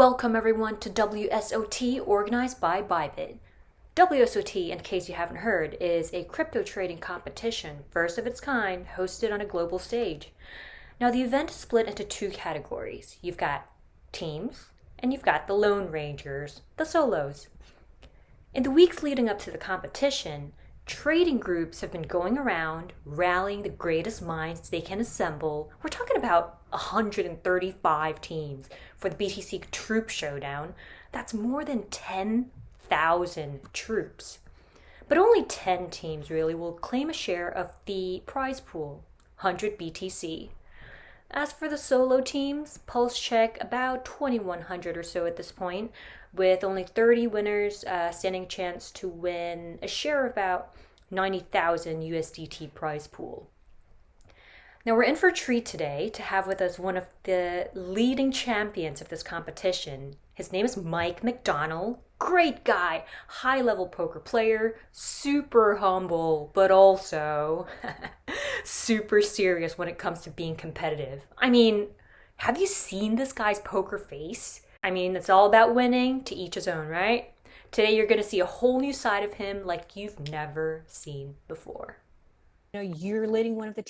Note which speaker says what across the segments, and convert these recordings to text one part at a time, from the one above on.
Speaker 1: Welcome everyone to WSOT organized by Bybit. WSOT, in case you haven't heard, is a crypto trading competition, first of its kind, hosted on a global stage. Now the event is split into two categories. You've got teams, and you've got the Lone Rangers, the solos. In the weeks leading up to the competition, trading groups have been going around rallying the greatest minds they can assemble. We're talking about 135 teams for the BTC Troop Showdown. That's more than 10,000 troops. But only 10 teams really will claim a share of the prize pool, 100 BTC. As for the solo teams, Pulse check about 2,100 or so at this point, with only 30 winners standing a chance to win a share of about 90,000 USDT prize pool. Now we're in for a treat today to have with us one of the leading champions of this competition. His name is McDonald. Great guy, high-level poker player, super humble, but also super serious when it comes to being competitive. I mean, have you seen this guy's poker face? I mean, it's all about winning, to each his own, right? Today you're going to see a whole new side of him like you've never seen before.
Speaker 2: You're leading one of the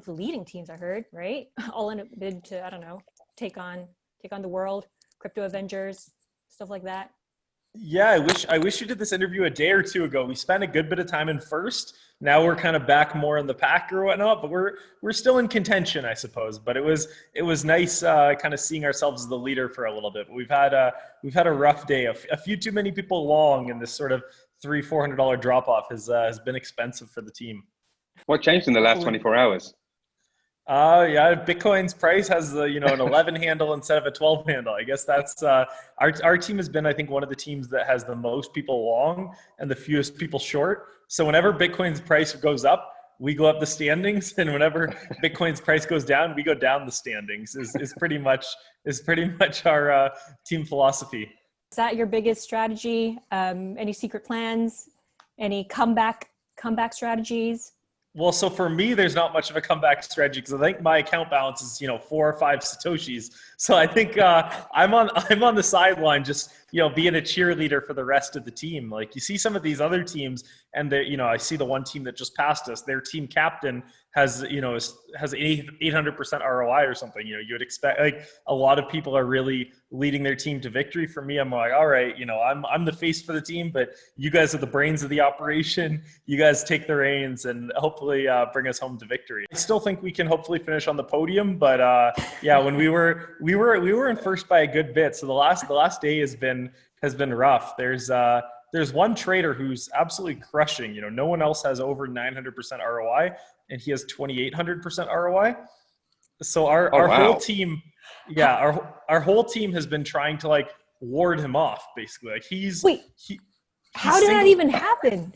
Speaker 2: leading teams, I heard, right? All in a bid to, I don't know, take on the world, crypto Avengers, stuff like that.
Speaker 3: Yeah, I wish you did this interview a day or two ago. We spent a good bit of time in first. Now we're kind of back more in the pack or whatnot, but we're still in contention, I suppose. But it was nice kind of seeing ourselves as the leader for a little bit. But we've had a rough day. A few too many people long, and this sort of $300-400 drop off has been expensive for the team.
Speaker 4: What changed in the last 24 hours?
Speaker 3: Yeah, Bitcoin's price has an 11 handle instead of a 12 handle. I guess that's our team has been, I think, one of the teams that has the most people long and the fewest people short. So whenever Bitcoin's price goes up, we go up the standings, and whenever Bitcoin's price goes down, we go down the standings. Is pretty much our team philosophy.
Speaker 2: Is that your biggest strategy? Any secret plans? Any comeback strategies?
Speaker 3: Well, so for me, there's not much of a comeback strategy because I think my account balance is 4 or 5 satoshis. So I think I'm on the sideline, just being a cheerleader for the rest of the team. Like you see some of these other teams, and I see the one team that just passed us. Their team captain has 800% ROI or something. You would expect, like, a lot of people are really leading their team to victory. For me, I'm like, all right, I'm the face for the team, but you guys are the brains of the operation. You guys take the reins and hopefully bring us home to victory. I still think we can hopefully finish on the podium, but yeah, when we were in first by a good bit. So the last day has been rough. There's one trader who's absolutely crushing. No one else has over 900% ROI, and he has 2,800% ROI. So our whole team, our whole team has been trying to ward him off, basically.
Speaker 2: How did that even happen?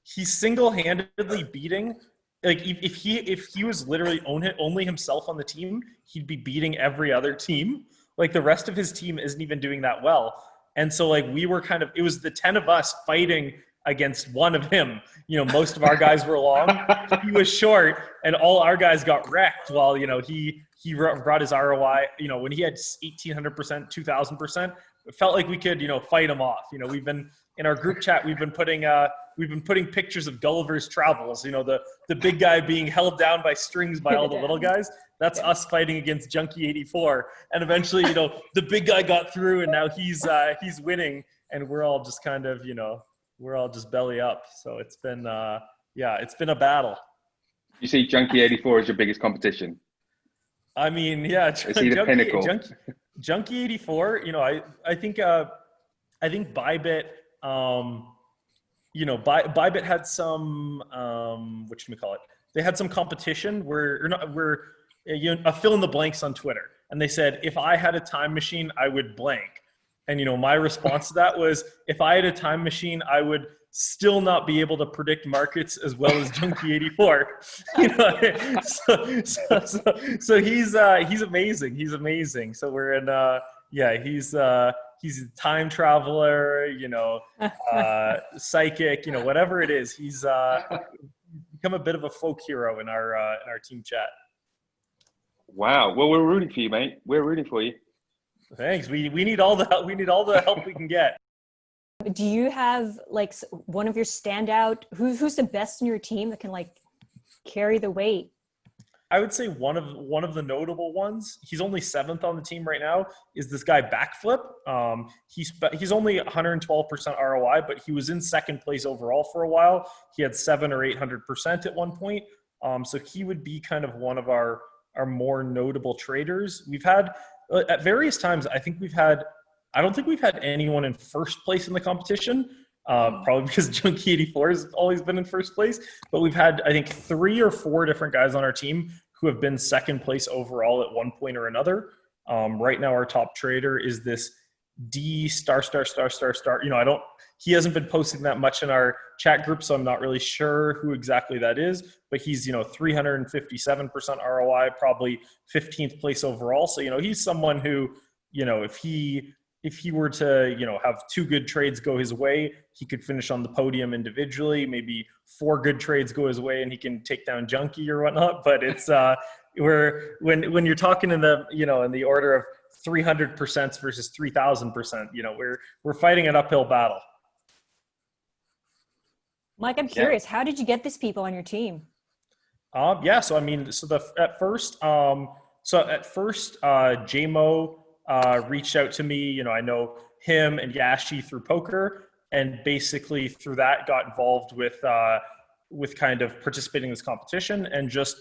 Speaker 3: He's single-handedly beating. If he was literally only himself on the team, he'd be beating every other team. The rest of his team isn't even doing that well. And so we were it was the 10 of us fighting against one of him. Most of our guys were long, he was short, and all our guys got wrecked while, he brought his ROI, when he had 1,800%, 2,000%, it felt like we could, fight him off. We've been in our group chat, we've been putting pictures of Gulliver's Travels, the big guy being held down by strings by all the little guys. That's us fighting against Junkie 84. And eventually, the big guy got through, and now he's winning, and we're all just kind of, we're all just belly up. So it's been it's been a battle.
Speaker 4: You see Junkie 84 as your biggest competition?
Speaker 3: I mean, yeah,
Speaker 4: Is he the pinnacle?
Speaker 3: Junkie 84, I think Bybit, Bybit had some, they had some competition a fill in the blanks on Twitter. And they said, if I had a time machine, I would blank. And, my response to that was, if I had a time machine, I would still not be able to predict markets as well as Junkie 84. So he's amazing. He's amazing. So we're in, he's a time traveler, psychic, whatever it is. He's become a bit of a folk hero in our team chat.
Speaker 4: Wow. Well, we're rooting for you, mate. We're rooting for you.
Speaker 3: Thanks. We need all the help. We need all the help we can get.
Speaker 2: Do you have like one of your standout, who's the best in your team that can like carry the weight?
Speaker 3: I would say one of the notable ones. He's only 7th on the team right now. Is this guy Backflip? He's only 112% ROI, but he was in 2nd place overall for a while. He had 700 or 800% at one point. So he would be kind of one of our more notable traders. We've had at various times. I don't think we've had anyone in 1st place in the competition. Probably because Junkie 84 has always been in 1st place, but we've had, I think, 3 or 4 different guys on our team who have been 2nd place overall at one point or another. Right now, our top trader is this D star. He hasn't been posting that much in our chat group, so I'm not really sure who exactly that is, but he's, 357% ROI, probably 15th place overall. So, he's someone who, if he were to, have 2 good trades go his way, he could finish on the podium individually. Maybe 4 good trades go his way, and he can take down Junkie or whatnot. But it's when you're talking in the in the order of 300% versus 3,000%, we're fighting an uphill battle.
Speaker 2: Mike, I'm curious, how did you get these people on your team?
Speaker 3: At first, JMO reached out to me. I know him and Yashi through poker, and basically through that got involved with kind of participating in this competition. And just,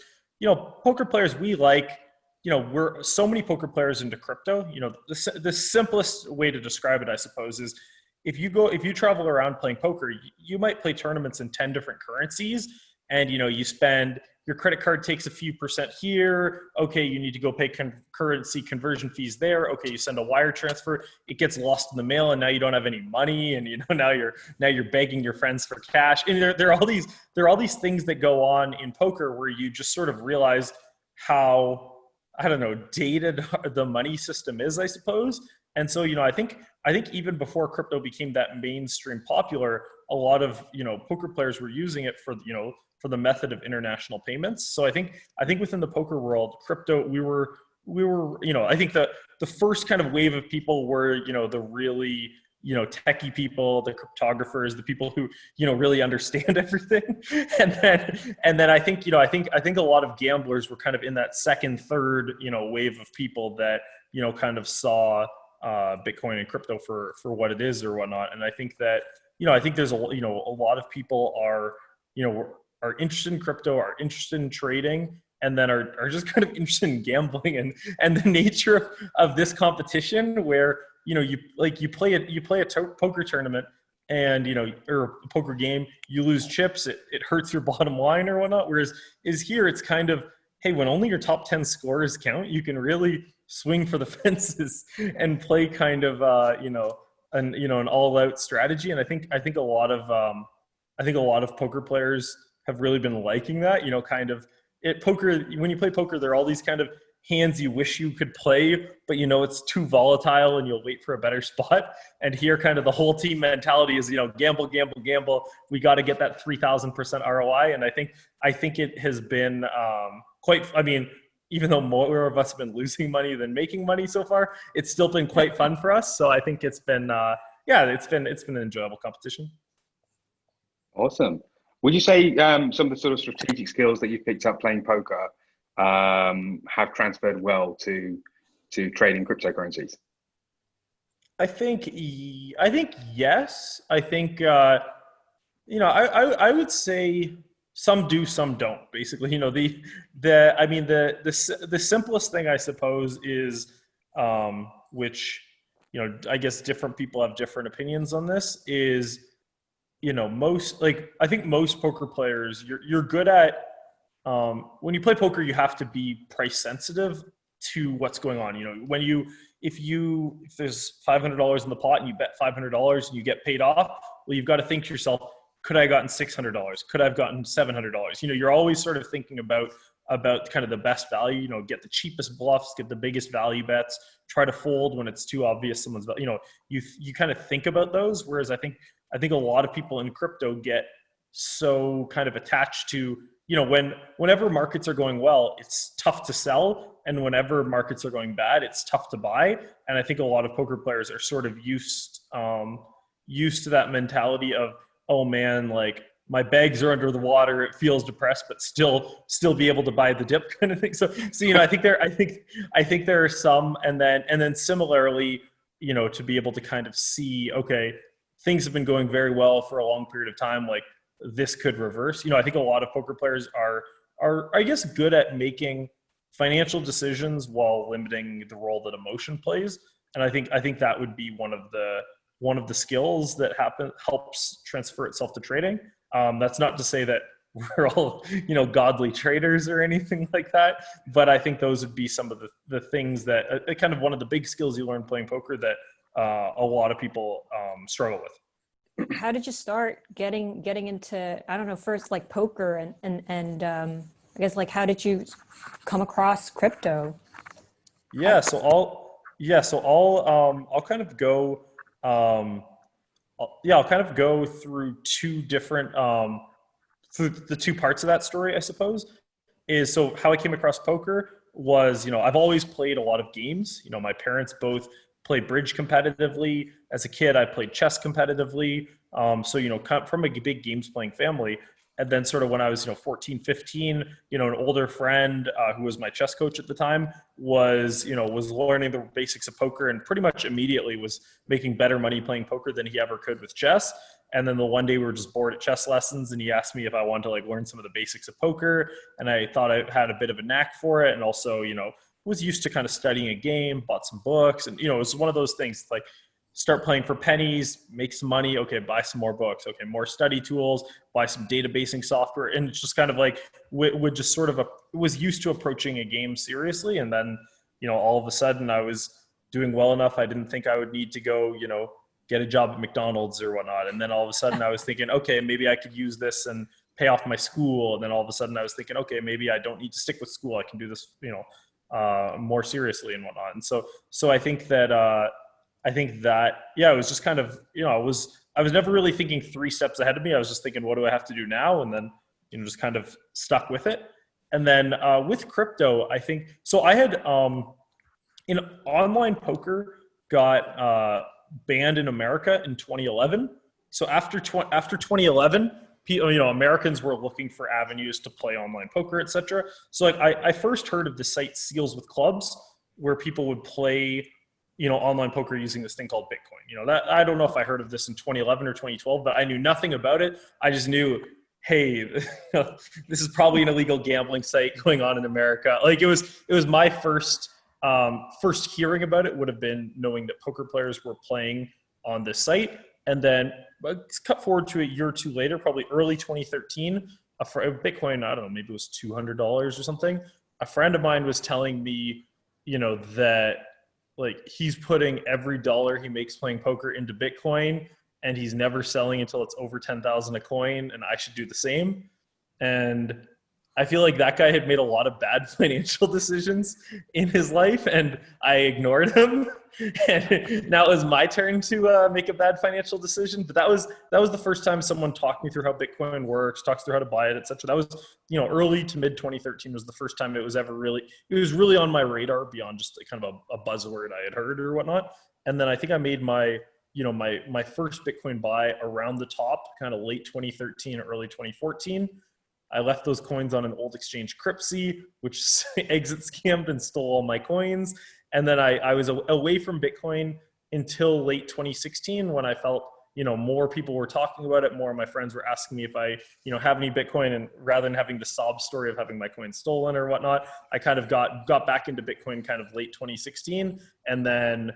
Speaker 3: poker players, we're so many poker players into crypto. The simplest way to describe it, I suppose, is if you travel around playing poker, you might play tournaments in 10 different currencies, and you spend, your credit card takes a few percent here. Okay, you need to go pay currency conversion fees there. Okay, you send a wire transfer, it gets lost in the mail, and now you don't have any money, and now you're begging your friends for cash. And there are all these things that go on in poker where you just sort of realize how, I don't know, dated the money system is, I suppose. And so, I think even before crypto became that mainstream popular, a lot of, poker players were using it for the method of international payments. So I think within the poker world, crypto, we were, I think the first kind of wave of people were, the really, techie people, the cryptographers, the people who, really understand everything. And then I think a lot of gamblers were kind of in that 2nd, 3rd, wave of people that, kind of saw Bitcoin and crypto for what it is or whatnot. And I think that, I think there's a lot of people are interested in crypto, are interested in trading, and then are just kind of interested in gambling and the nature of this competition where, you play a poker tournament and, or a poker game, you lose chips, it hurts your bottom line or whatnot. Whereas here it's kind of, hey, when only your top 10 scores count, you can really swing for the fences and play kind of, an all out strategy. And I think a lot of poker players have really been liking that, kind of poker. When you play poker, there are all these kind of hands you wish you could play, but it's too volatile and you'll wait for a better spot. And here kind of the whole team mentality is, gamble. We got to get that 3,000% ROI. And I think it has been even though more of us have been losing money than making money so far, it's still been quite fun for us. So I think it's been, it's been an enjoyable competition.
Speaker 4: Awesome. Would you say some of the sort of strategic skills that you've picked up playing poker have transferred well to trading cryptocurrencies?
Speaker 3: I think yes. I think I would say some do, some don't. Basically, the simplest thing, I suppose, is which I guess different people have different opinions on this, is I think most poker players, you're good at, when you play poker, you have to be price sensitive to what's going on. If there's $500 in the pot and you bet $500 and you get paid off, well, you've got to think to yourself, could I have gotten $600? Could I have gotten $700? You're always sort of thinking about kind of the best value, get the cheapest bluffs, get the biggest value bets, try to fold when it's too obvious someone's, you kind of think about those. Whereas I think a lot of people in crypto get so kind of attached to whenever markets are going well, it's tough to sell, and whenever markets are going bad, it's tough to buy. And I think a lot of poker players are sort of used to that mentality of, oh man, like my bags are under the water, it feels depressed, but still be able to buy the dip kind of thing. So I think there are some, and then similarly, to be able to kind of see, okay, things have been going very well for a long period of time, like this could reverse. I think a lot of poker players are I guess good at making financial decisions while limiting the role that emotion plays. And I think that would be one of the skills that helps transfer itself to trading. That's not to say that we're all, godly traders or anything like that, but I think those would be some of the things that kind of one of the big skills you learn playing poker that a lot of people struggle with.
Speaker 2: How did you start getting into, I don't know, first like poker and I guess like how did you come across crypto?
Speaker 3: So I'll kind of go I'll kind of go through two different through the two parts of that story, I suppose. So how I came across poker was, I've always played a lot of games. My parents both played bridge competitively. As a kid, I played chess competitively. So, from a big games playing family. And then sort of when I was, 14, 15, an older friend who was my chess coach at the time was learning the basics of poker, and pretty much immediately was making better money playing poker than he ever could with chess. And then the one day we were just bored at chess lessons, and he asked me if I wanted to like learn some of the basics of poker. And I thought I had a bit of a knack for it. And also, was used to kind of studying a game, bought some books, and, it was one of those things like, start playing for pennies, make some money. Okay, buy some more books. Okay, more study tools, buy some databasing software. And it's just kind of like, would just sort of, was used to approaching a game seriously. And then, all of a sudden I was doing well enough. I didn't think I would need to go, get a job at McDonald's or whatnot. And then all of a sudden I was thinking, okay, maybe I could use this and pay off my school. And then all of a sudden I was thinking, okay, maybe I don't need to stick with school. I can do this, more seriously and whatnot. And so I think that, it was just kind of, I was never really thinking 3 steps ahead of me. I was just thinking, what do I have to do now? And then, just kind of stuck with it. And then with crypto, I think, so I had, online poker got banned in America in 2011. So after 2011, Americans were looking for avenues to play online poker, etc. So like I first heard of the site Seals with Clubs, where people would play online poker using this thing called Bitcoin. That I don't know if I heard of this in 2011 or 2012, but I knew nothing about it. I just knew, hey, this is probably an illegal gambling site going on in America. Like it was my first hearing about it would have been knowing that poker players were playing on this site. And then cut forward to a year or two later, probably early 2013, Bitcoin, I don't know, maybe it was $200 or something. A friend of mine was telling me, that like he's putting every dollar he makes playing poker into Bitcoin, and he's never selling until it's over 10,000 a coin, and I should do the same. And I feel like that guy had made a lot of bad financial decisions in his life, and I ignored him. And now it was my turn to make a bad financial decision. But that was the first time someone talked me through how Bitcoin works, talks through how to buy it, etc. That was, early to mid 2013 was the first time it was really on my radar beyond just kind of a buzzword I had heard or whatnot. And then I think I made my first Bitcoin buy around the top, kind of late 2013, early 2014. I left those coins on an old exchange, Cryptsy, which exit scammed and stole all my coins. And then I was away from Bitcoin until late 2016, when I felt, more people were talking about it. More of my friends were asking me if I, have any Bitcoin. And rather than having the sob story of having my coins stolen or whatnot, I kind of got back into Bitcoin kind of late 2016. And then,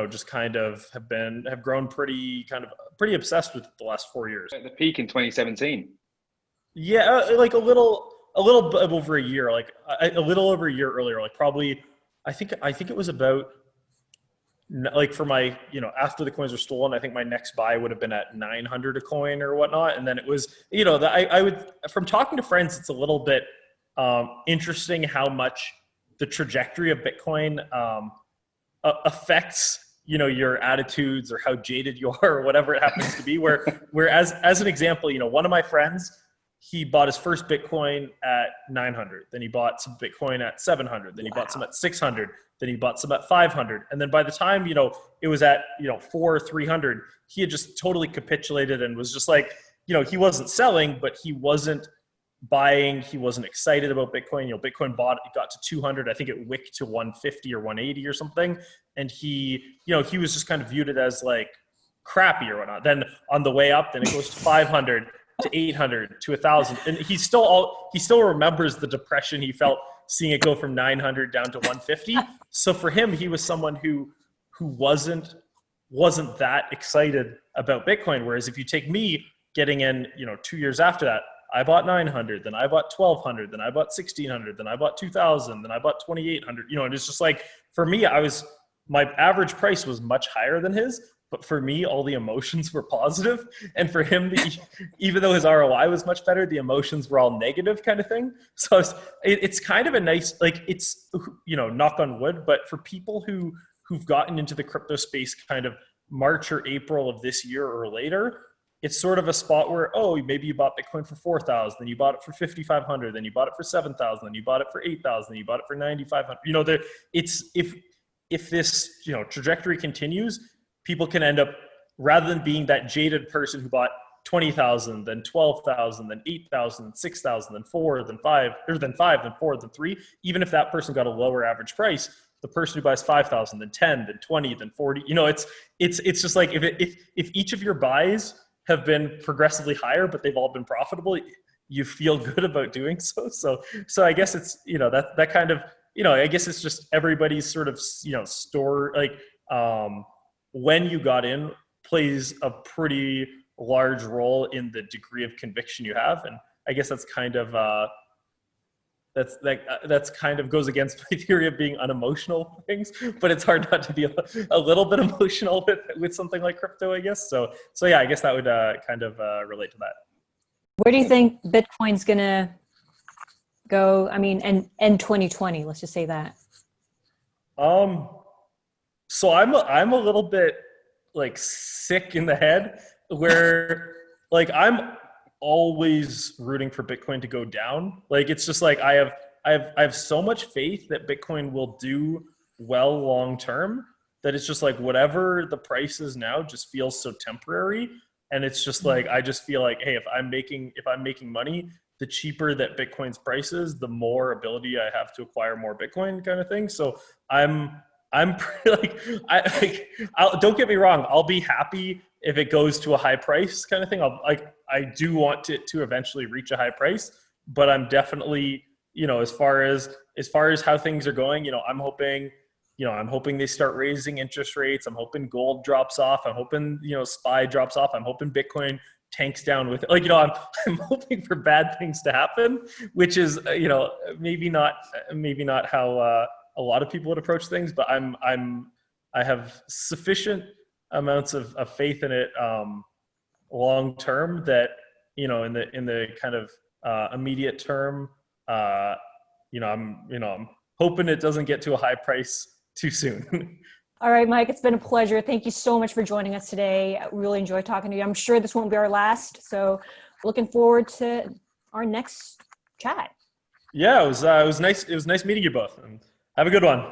Speaker 3: just kind of have grown pretty obsessed with it the last 4 years.
Speaker 4: At the peak in 2017.
Speaker 3: Yeah, like a little bit over a year, like a little over a year earlier, like probably, I think it was about, like for my, after the coins were stolen, I think my next buy would have been at 900 a coin or whatnot. And then it was, I would, from talking to friends, it's a little bit interesting how much the trajectory of Bitcoin affects, your attitudes or how jaded you are or whatever it happens to be. Where as an example, one of my friends, he bought his first Bitcoin at 900. Then he bought some Bitcoin at 700. Then he bought some at 600. Then he bought some at 500. And then by the time, it was at, 300, he had just totally capitulated and was just like, he wasn't selling, but he wasn't buying. He wasn't excited about Bitcoin. Bitcoin it got to 200. I think it wicked to 150 or 180 or something. And he was just kind of viewed it as like crappy or whatnot. Then on the way up, then it goes to 500 to 800 to 1,000. And he still remembers the depression he felt seeing it go from 900 down to 150. So for him, he was someone who wasn't that excited about Bitcoin. Whereas if you take me getting in, 2 years after that, I bought 900, then I bought 1,200, then I bought 1,600, then I bought 2,000, then I bought 2,800. And it's just like, for me, my average price was much higher than his, but for me, all the emotions were positive. And for him, even though his ROI was much better, the emotions were all negative kind of thing. So it's kind of a nice, like, it's, knock on wood, but for people who've gotten into the crypto space kind of March or April of this year or later, it's sort of a spot where, maybe you bought Bitcoin for 4,000, then you bought it for 5,500, then you bought it for 7,000, then you bought it for 8,000, then you bought it for 9,500. If this trajectory continues, people can end up, rather than being that jaded person who bought 20,000, then 12,000, then 8,000, then 6,000, then 4, then 5, or then 5, then 4, then 3. Even if that person got a lower average price, the person who buys 5,000, then 10, then 20, then 40, it's just like if each of your buys have been progressively higher, but they've all been profitable, you feel good about doing so. So I guess it's, that kind of, I guess it's just everybody's sort of, store, like, when you got in plays a pretty large role in the degree of conviction you have. And I guess that's kind of, that's kind of goes against my theory of being unemotional things, but it's hard not to be a little bit emotional with something like crypto, I guess. So yeah, I guess that would kind of relate to that.
Speaker 2: Where do you think Bitcoin's gonna go? I mean, and 2020, let's just say that.
Speaker 3: So I'm a little bit like sick in the head where like I'm always rooting for Bitcoin to go down. Like, it's just like I have so much faith that Bitcoin will do well long term that it's just like whatever the price is now just feels so temporary. And it's just like, I just feel like, hey, if I'm making money, the cheaper that Bitcoin's price is, the more ability I have to acquire more Bitcoin kind of thing. So I'm pretty don't get me wrong, I'll be happy if it goes to a high price kind of thing. I do want it to eventually reach a high price, but I'm definitely, as far as how things are going, I'm hoping they start raising interest rates. I'm hoping gold drops off. I'm hoping, SPY drops off. I'm hoping Bitcoin tanks down with it. Like, I'm hoping for bad things to happen, which is, maybe not how a lot of people would approach things, but I have sufficient amounts of faith in it long term that, in the kind of immediate term, I'm hoping it doesn't get to a high price too soon.
Speaker 2: All right, Mike, it's been a pleasure. Thank you so much for joining us today. I really enjoyed talking to you. I'm sure this won't be our last, so looking forward to our next chat.
Speaker 3: Yeah, it was nice. It was nice meeting you both, and have a good one.